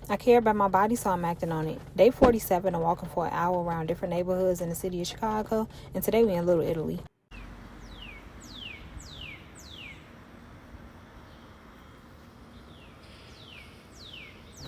I care about my body, so I'm acting on it. Day 47 of walking for an hour around different neighborhoods in the city of Chicago, and today we're in Little Italy.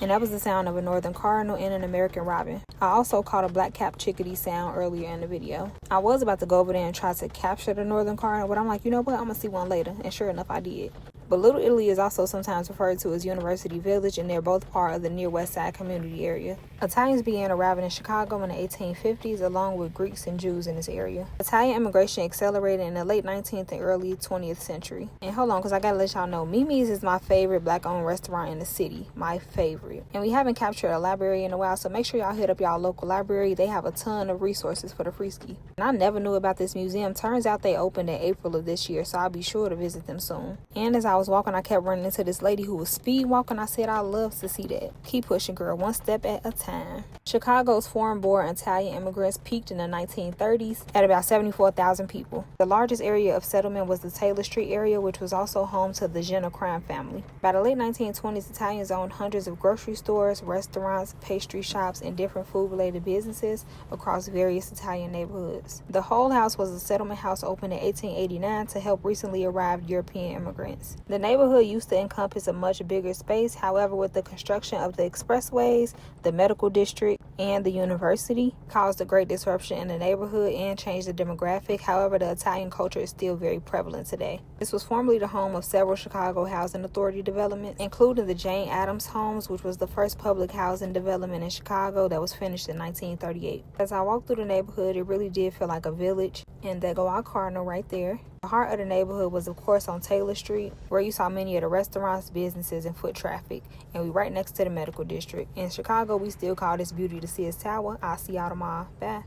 And that was the sound of a northern cardinal and an American robin. I also caught a black-capped chickadee sound earlier in the video. I was about to go over there and try to capture the northern cardinal, but I'm like, you know what, I'm gonna see one later, and sure enough I did. But Little Italy is also sometimes referred to as University Village, and they're both part of the near West Side community area. Italians began arriving in Chicago in the 1850s, along with Greeks and Jews in this area. Italian immigration accelerated in the late 19th and early 20th century. And hold on, because I gotta let y'all know, Mimi's is my favorite black-owned restaurant in the city. My favorite. And we haven't captured a library in a while, so make sure y'all hit up y'all local library. They have a ton of resources for the freeski. And I never knew about this museum. Turns out they opened in April of this year, so I'll be sure to visit them soon. And as I was walking, I kept running into this lady who was speed walking. I said, I love to see that. Keep pushing, girl, one step at a time. Chicago's foreign-born Italian immigrants peaked in the 1930s at about 74,000 people. The largest area of settlement was the Taylor Street area, which was also home to the Jenner crime family. By the late 1920s, Italians owned hundreds of grocery stores, restaurants, pastry shops, and different food-related businesses across various Italian neighborhoods. The Whole House was a settlement house opened in 1889 to help recently arrived European immigrants. The neighborhood used to encompass a much bigger space. However, with the construction of the expressways, the medical district, and the university caused a great disruption in the neighborhood and changed the demographic. However, the Italian culture is still very prevalent today. This was formerly the home of several Chicago Housing Authority developments, including the Jane Addams Homes, which was the first public housing development in Chicago that was finished in 1938. As I walked through the neighborhood, it really did feel like a village, and there go our cardinal right there. The heart of the neighborhood was, of course, on Taylor Street, where you saw many of the restaurants, businesses, and foot traffic, and we right next to the medical district. In Chicago, we still call this beauty the Sears Tower. I'll see y'all tomorrow. Bye.